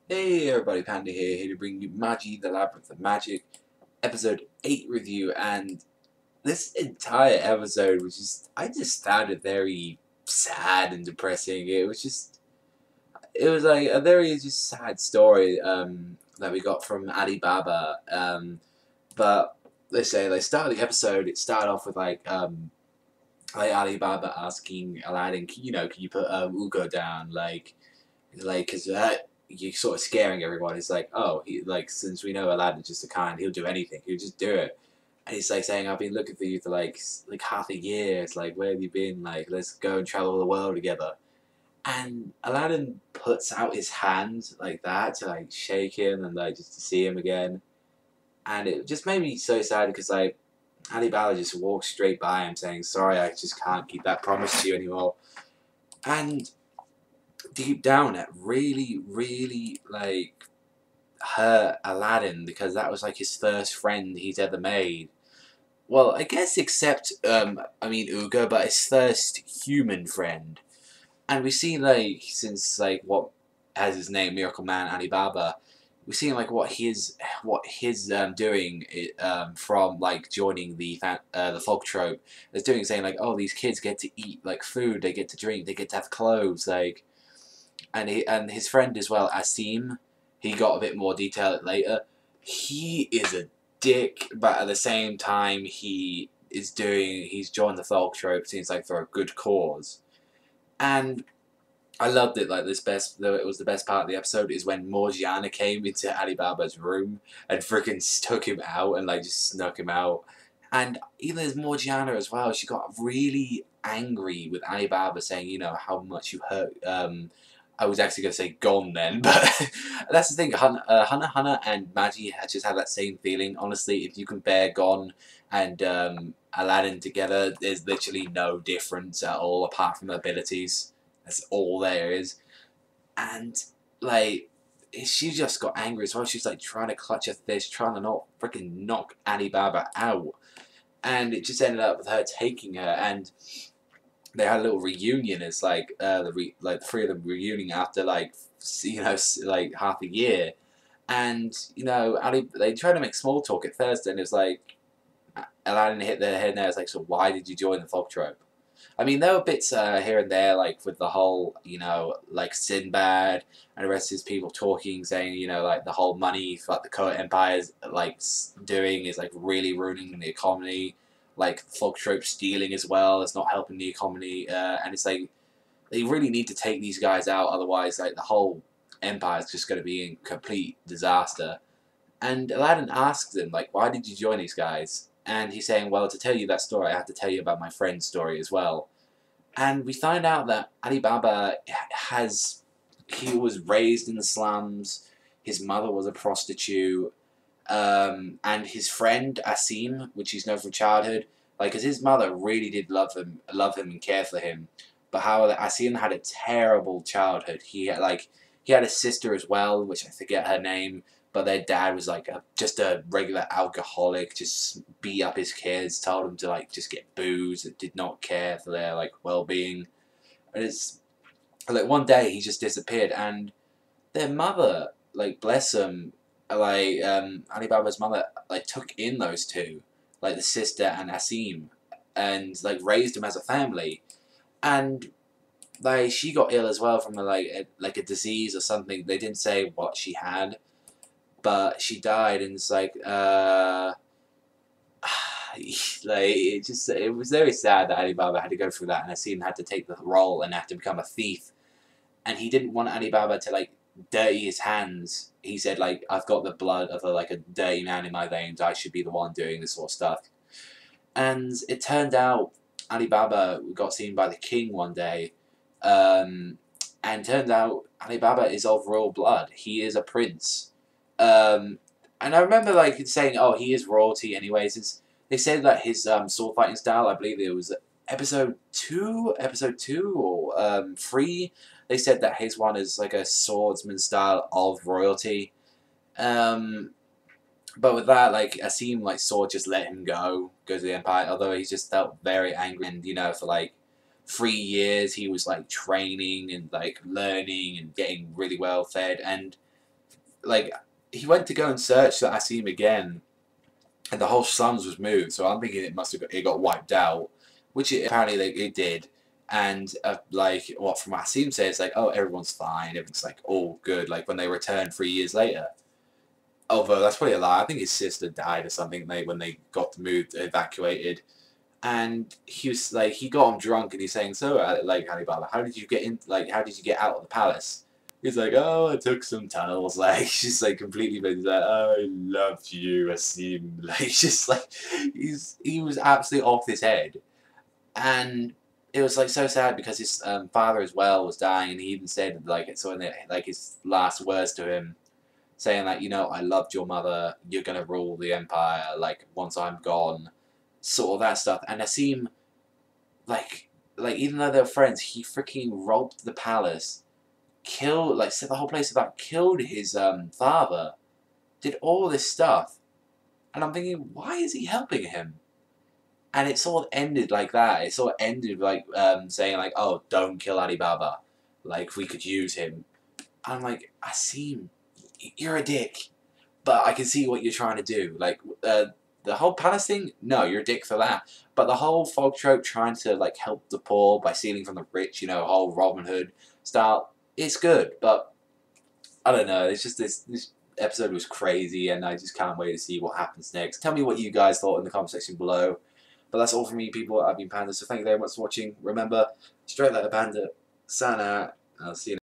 Hey everybody, Panda here to bring you Magi The Labyrinth of Magic, episode 8 review, and this entire episode was I just found it very sad and depressing. It was like a very just sad story, that we got from Alibaba, but they started the episode, it started off with like Alibaba asking Aladdin, can you put Ugo down, cause you're sort of scaring everyone. It's like, oh, since we know Aladdin's just a kind, he'll do anything. He'll just do it. And he's like saying, I've been looking for you for like half a year. It's like, where have you been? Like, let's go and travel the world together. And Aladdin puts out his hand like that to like shake him and like just to see him again. And it just made me so sad because like Alibaba just walked straight by him saying, sorry, I just can't keep that promise to you anymore. And deep down it really like hurt Aladdin because that was like his first friend he's ever made. Well, I guess except Ugo, but his first human friend. And we see like since like what has his name, Miracle Man Alibaba, we see like what his doing from like joining the Fog Troop is doing, saying like, oh, these kids get to eat like food, they get to drink, they get to have clothes, like, and his friend as well, Asim, he got a bit more detail later. He is a dick, but at the same time he's joined the Thug trope, seems like for a good cause. And I loved it. Like it was the best part of the episode is when Morgiana came into Alibaba's room and freaking took him out and like just snuck him out. And even as Morgiana as well, she got really angry with Alibaba, saying, how much you hurt. I was actually going to say gone then, but that's the thing. Hana and Magi just have that same feeling. Honestly, if you compare Gon and Aladdin together, there's literally no difference at all apart from abilities. That's all there is. And like, she just got angry as well. She's like trying to clutch her fist, trying to not freaking knock Alibaba out. And it just ended up with her taking her, and they had a little reunion. It's like the three of them reuniting after like half a year, and they tried to make small talk at first, and it was like Aladdin hit their head, and it was like, so why did you join the Fog Trope? I mean, there were bits here and there, like with the whole, like Sinbad and the rest of his people talking, saying, like the whole money for like, the Koa Empire's like doing is like really ruining the economy. Like the Fog Trope stealing as well, it's not helping the economy, and it's like they really need to take these guys out, otherwise, like the whole empire is just going to be in complete disaster. And Aladdin asks him, like, why did you join these guys? And he's saying, well, to tell you that story, I have to tell you about my friend's story as well. And we find out that Alibaba he was raised in the slums, his mother was a prostitute, and his friend Asim, which he's known from childhood, like, because his mother really did love him and care for him, but how Asim had a terrible childhood. He had a sister as well, which I forget her name, but their dad was like just a regular alcoholic, just beat up his kids, told them to like just get booze, and did not care for their like well-being. And it's like one day he just disappeared, and their mother, like bless them, Alibaba's mother, like took in those two, like the sister and Asim, and like raised them as a family. And like she got ill as well from like a disease or something. They didn't say what she had, but she died, and it's like it was very sad that Alibaba had to go through that, and Asim had to take the role and have to become a thief, and he didn't want Alibaba to like dirty his hands. He said like, I've got the blood of like a dirty man in my veins, I should be the one doing this sort of stuff. And it turned out Alibaba got seen by the king one day, and turned out Alibaba is of royal blood. He is a prince. And I remember like saying, oh, he is royalty anyway, since they said that his sword fighting style, I believe it was episode two or 3, they said that his one is like a swordsman style of royalty. Um, but with that, like Asim, like sword just let him go to the Empire. Although he just felt very angry, and for like 3 years he was like training and like learning and getting really well fed. And like, he went to go and search the Asim again, and the whole slums was moved. So I'm thinking it must have got wiped out, which it apparently it did. And like what from Asim says, like, oh, everyone's fine, everything's like all good. Like when they returned 3 years later. Although that's probably a lie. I think his sister died or something. When they got moved, evacuated, and he was like, he got him drunk, and he's saying, so like Alibaba, how did you get in? Like, how did you get out of the palace? He's like, oh, I took some tunnels. Like, she's like completely, he's like, oh, I love you, Asim. Like, just like, he was absolutely off his head, and it was like so sad because his father as well was dying, and he even said like, so in the, like his last words to him, saying like, you know, I loved your mother, you're gonna rule the empire, like once I'm gone, sort of that stuff. And Asim, like even though they were friends, he freaking robbed the palace, killed, like set the whole place about, killed his father, did all this stuff, and I'm thinking, why is he helping him? And it sort of ended like that. It sort of ended like saying like, oh, don't kill Alibaba, like we could use him. I'm like, Asim, you're a dick, but I can see what you're trying to do. Like the whole palace thing, no, you're a dick for that. But the whole fog trope trying to like help the poor by stealing from the rich, you know, whole Robin Hood style, it's good. But I don't know. It's just this episode was crazy, and I just can't wait to see what happens next. Tell me what you guys thought in the comment section below. But that's all from me, people. I've been Panda, so thank you very much for watching. Remember, straight like a panda. Sana. I'll see you.